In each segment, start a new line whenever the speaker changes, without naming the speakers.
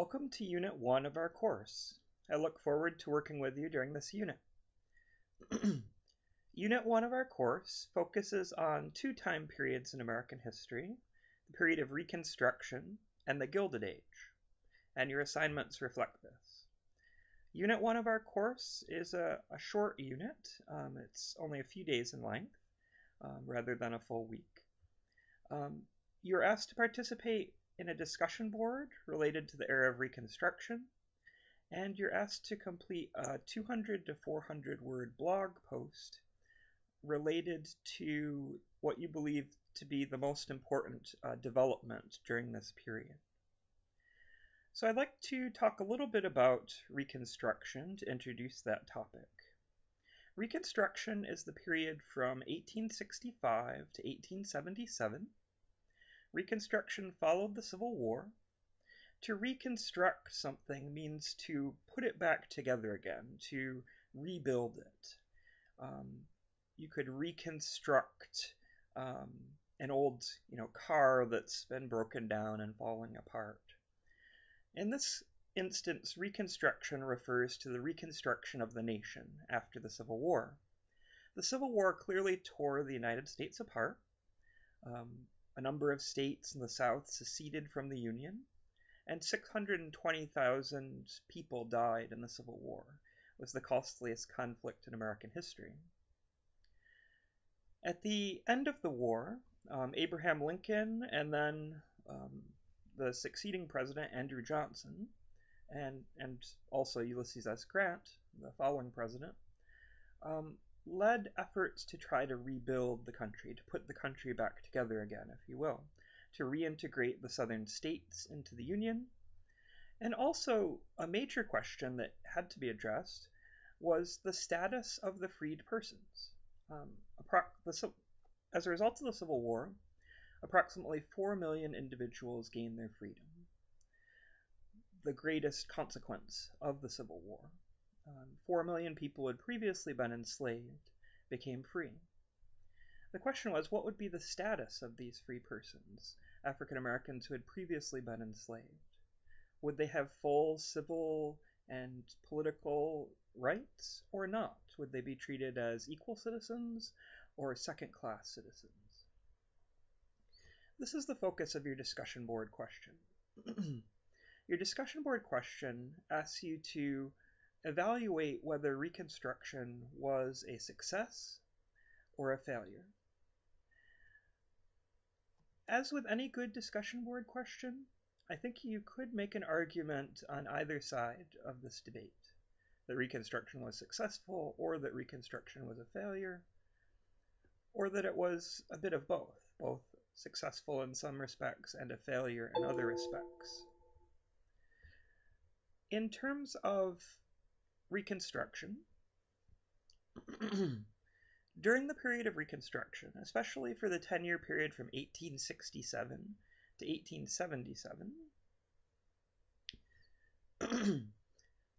Welcome to Unit 1 of our course. I look forward to working with you during this unit. Unit 1 of our course focuses on two time periods in American history, the period of Reconstruction and the Gilded Age, and your assignments reflect this. Unit 1 of our course is a short unit. It's only a few days in length, rather than a full week. You're asked to participate in a discussion board related to the era of Reconstruction, and you're asked to complete a 200 to 400 word blog post related to what you believe to be the most important development during this period. So I'd like to talk a little bit about Reconstruction to introduce that topic. Reconstruction is the period from 1865 to 1877. Reconstruction followed the Civil War. To reconstruct something means to put it back together again, to rebuild it. You could reconstruct an old, car that's been broken down and falling apart. In this instance, Reconstruction refers to the reconstruction of the nation after the Civil War. The Civil War clearly tore the United States apart. A number of states in the South seceded from the Union, and 620,000 people died in the Civil War. It was the costliest conflict in American history. At the end of the war, Abraham Lincoln and then the succeeding president, Andrew Johnson, and also Ulysses S. Grant, the following president, led efforts to try to rebuild the country, to put the country back together again, if you will, to reintegrate the southern states into the Union. And also, a major question that had to be addressed was the status of the freed persons. As a result of the Civil War, approximately 4 million individuals gained their freedom, the greatest consequence of the Civil War. 4 million people who had previously been enslaved became free. The question was, what would be the status of these free persons, African Americans who had previously been enslaved? Would they have full civil and political rights or not? Would they be treated as equal citizens or second-class citizens? This is the focus of your discussion board question. Your discussion board question asks you to evaluate whether Reconstruction was a success or a failure. As with any good discussion board question, I think you could make an argument on either side of this debate, that Reconstruction was successful, or that Reconstruction was a failure, or that it was a bit of both successful in some respects and a failure in other respects. In terms of Reconstruction, during the period of Reconstruction, especially for the 10-year period from 1867 to 1877,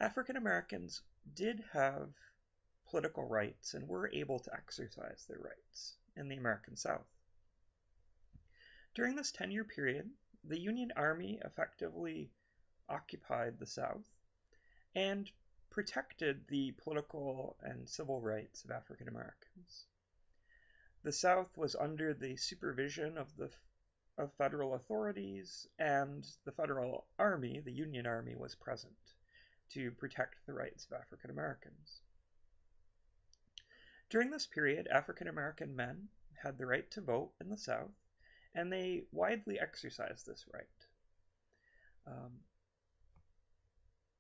African Americans did have political rights and were able to exercise their rights in the American South. During this 10-year period, the Union Army effectively occupied the South and protected the political and civil rights of African Americans. The South was under the supervision of federal authorities, and the federal army, the Union Army, was present to protect the rights of African Americans. During this period, African American men had the right to vote in the South, and they widely exercised this right.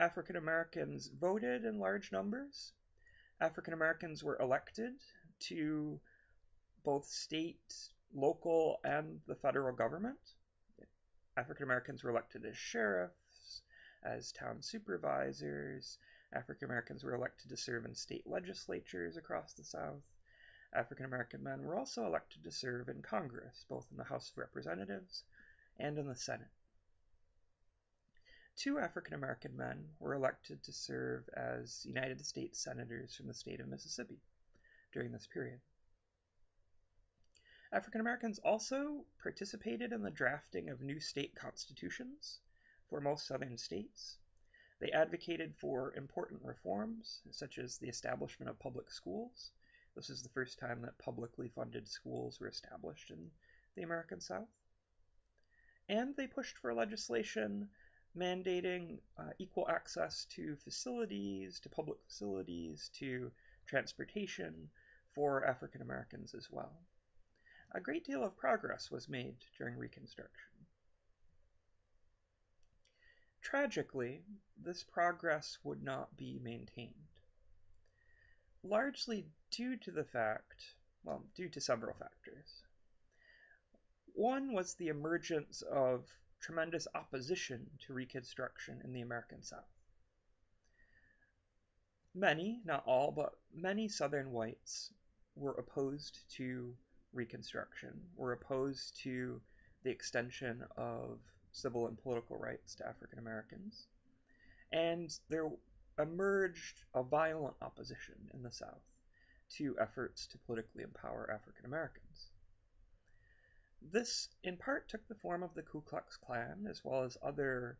African Americans voted in large numbers. African Americans were elected to both state, local, and the federal government. African Americans were elected as sheriffs, as town supervisors. African Americans were elected to serve in state legislatures across the South. African American men were also elected to serve in Congress, both in the House of Representatives and in the Senate. 2 African American men were elected to serve as United States Senators from the state of Mississippi during this period. African Americans also participated in the drafting of new state constitutions for most southern states. They advocated for important reforms, such as the establishment of public schools. This is the first time that publicly funded schools were established in the American South. And they pushed for legislation mandating equal access to facilities, to public facilities, to transportation for African Americans as well. A great deal of progress was made during Reconstruction. Tragically, this progress would not be maintained, largely due to several factors. One was the emergence of tremendous opposition to Reconstruction in the American South. Many, not all, but many Southern whites were opposed to Reconstruction, were opposed to the extension of civil and political rights to African Americans, and there emerged a violent opposition in the South to efforts to politically empower African Americans. This, in part, took the form of the Ku Klux Klan, as well as other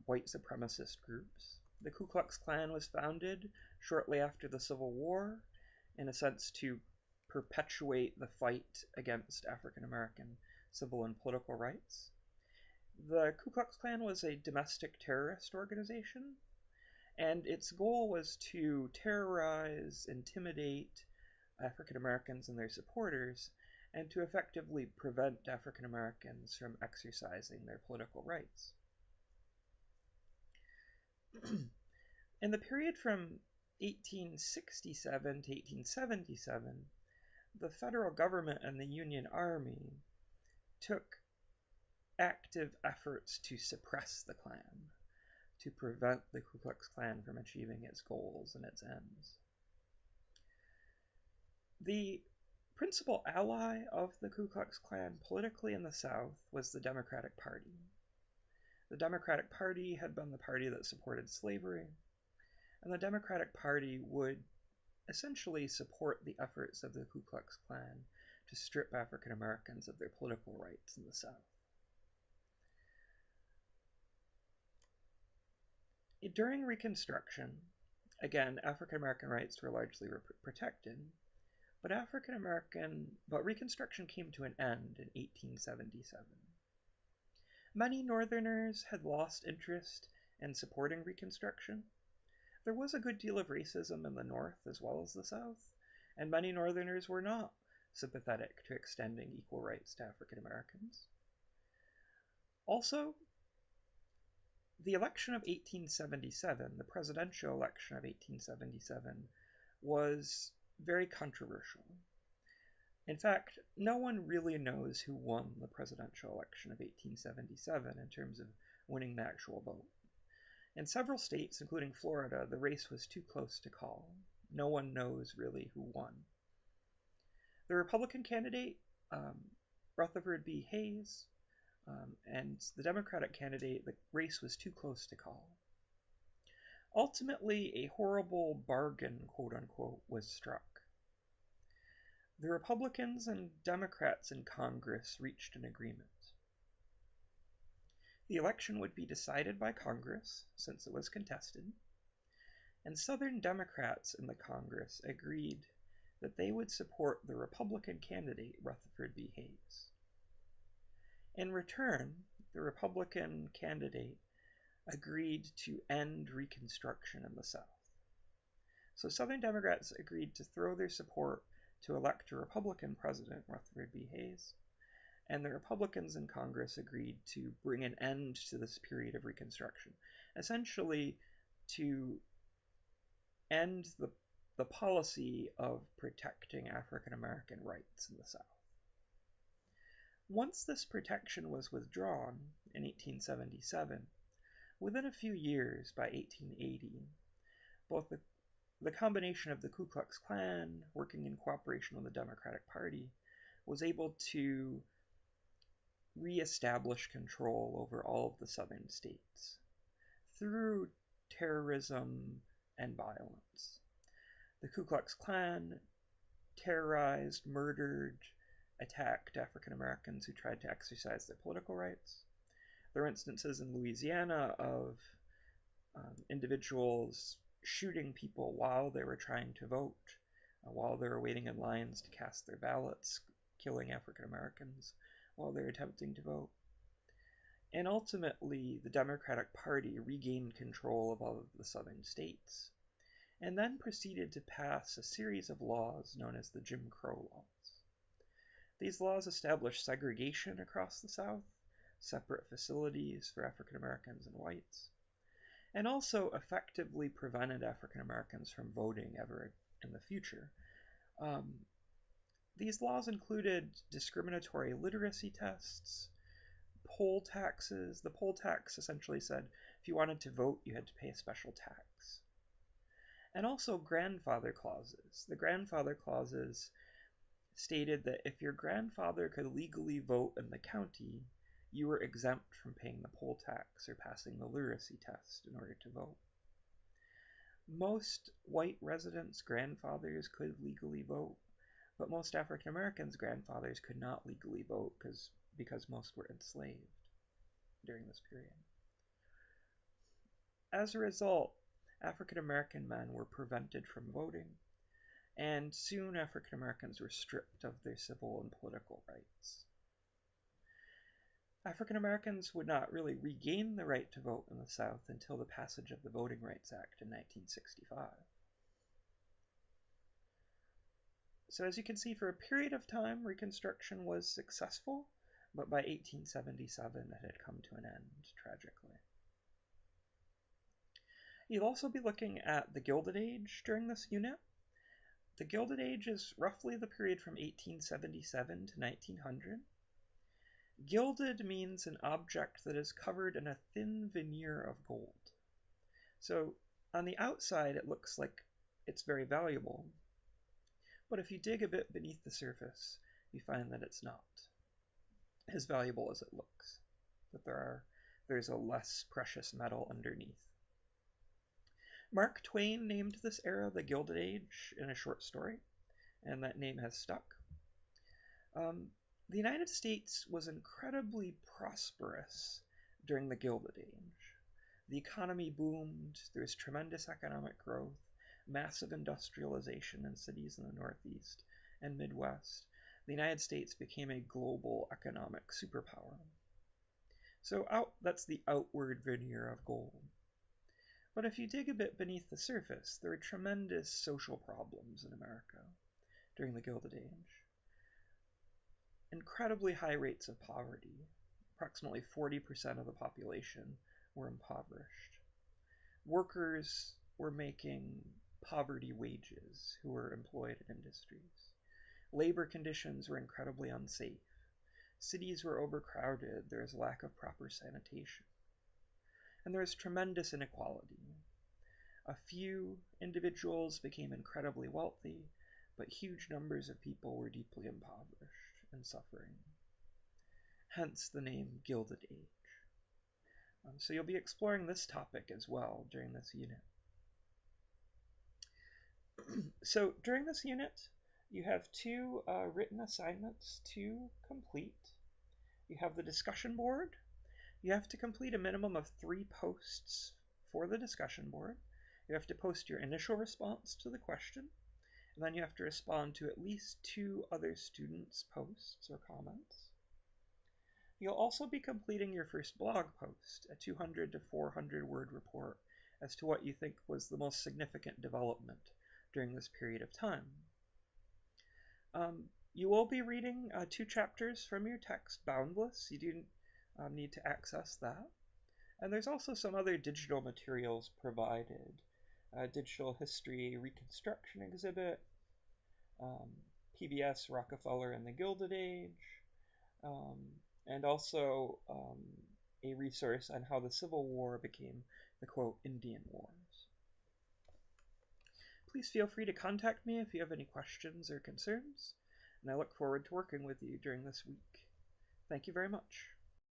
white supremacist groups. The Ku Klux Klan was founded shortly after the Civil War, in a sense to perpetuate the fight against African American civil and political rights. The Ku Klux Klan was a domestic terrorist organization, and its goal was to terrorize, intimidate African Americans and their supporters, and to effectively prevent African Americans from exercising their political rights. In the period from 1867 to 1877, the federal government and the Union Army took active efforts to suppress the Klan, to prevent the Ku Klux Klan from achieving its goals and its ends. The principal ally of the Ku Klux Klan politically in the South was the Democratic Party. The Democratic Party had been the party that supported slavery, and the Democratic Party would essentially support the efforts of the Ku Klux Klan to strip African Americans of their political rights in the South. During Reconstruction, again, African American rights were largely protected, but Reconstruction came to an end in 1877. Many Northerners had lost interest in supporting Reconstruction. There was a good deal of racism in the North as well as the South, and many Northerners were not sympathetic to extending equal rights to African Americans. Also, the election of 1877, the presidential election of 1877, was very controversial. In fact, no one really knows who won the presidential election of 1877 in terms of winning the actual vote. In several states, including Florida, the race was too close to call. No one knows really who won. The Republican candidate, Rutherford B. Hayes, and the Democratic candidate, the race was too close to call. Ultimately, a horrible bargain, quote-unquote, was struck. The Republicans and Democrats in Congress reached an agreement. The election would be decided by Congress, since it was contested, and Southern Democrats in the Congress agreed that they would support the Republican candidate, Rutherford B. Hayes. In return, the Republican candidate agreed to end Reconstruction in the South. So Southern Democrats agreed to throw their support to elect a Republican president, Rutherford B. Hayes, and the Republicans in Congress agreed to bring an end to this period of Reconstruction, essentially to end the policy of protecting African American rights in the South. Once this protection was withdrawn in 1877, within a few years, by 1880, both the combination of the Ku Klux Klan, working in cooperation with the Democratic Party, was able to reestablish control over all of the southern states through terrorism and violence. The Ku Klux Klan terrorized, murdered, attacked African Americans who tried to exercise their political rights. There were instances in Louisiana of individuals shooting people while they were trying to vote, while they were waiting in lines to cast their ballots, killing African Americans while they were attempting to vote. And ultimately, the Democratic Party regained control of all of the southern states, and then proceeded to pass a series of laws known as the Jim Crow laws. These laws established segregation across the South, separate facilities for African Americans and whites, and also effectively prevented African Americans from voting ever in the future. These laws included discriminatory literacy tests, poll taxes. The poll tax essentially said if you wanted to vote, you had to pay a special tax. And also grandfather clauses. The grandfather clauses stated that if your grandfather could legally vote in the county, you were exempt from paying the poll tax or passing the literacy test in order to vote. Most white residents' grandfathers could legally vote, but most African Americans' grandfathers could not legally vote because most were enslaved during this period. As a result, African American men were prevented from voting, and soon African Americans were stripped of their civil and political rights. African Americans would not really regain the right to vote in the South until the passage of the Voting Rights Act in 1965. So as you can see, for a period of time, Reconstruction was successful, but by 1877 it had come to an end, tragically. You'll also be looking at the Gilded Age during this unit. The Gilded Age is roughly the period from 1877 to 1900. Gilded means an object that is covered in a thin veneer of gold. So on the outside it looks like it's very valuable, but if you dig a bit beneath the surface, you find that it's not as valuable as it looks, that there's a less precious metal underneath. Mark Twain named this era the Gilded Age in a short story, and that name has stuck. The United States was incredibly prosperous during the Gilded Age. The economy boomed, there was tremendous economic growth, massive industrialization in cities in the Northeast and Midwest. The United States became a global economic superpower. So that's the outward veneer of gold. But if you dig a bit beneath the surface, there were tremendous social problems in America during the Gilded Age. Incredibly high rates of poverty. Approximately 40% of the population were impoverished. Workers were making poverty wages who were employed in industries. Labor conditions were incredibly unsafe. Cities were overcrowded. There was a lack of proper sanitation. And there was tremendous inequality. A few individuals became incredibly wealthy, but huge numbers of people were deeply impoverished and suffering. Hence the name Gilded Age. So you'll be exploring this topic as well during this unit. So during this unit, you have two written assignments to complete. You have the discussion board. You have to complete a minimum of 3 posts for the discussion board. You have to post your initial response to the question, and then you have to respond to at least 2 other students' posts or comments. You'll also be completing your first blog post, a 200 to 400 word report as to what you think was the most significant development during this period of time. You will be reading 2 chapters from your text, Boundless. You do need to access that. And there's also some other digital materials provided. Digital History Reconstruction exhibit, PBS Rockefeller and the Gilded Age, and also a resource on how the Civil War became the, quote, Indian Wars. Please feel free to contact me if you have any questions or concerns, and I look forward to working with you during this week. Thank you very much.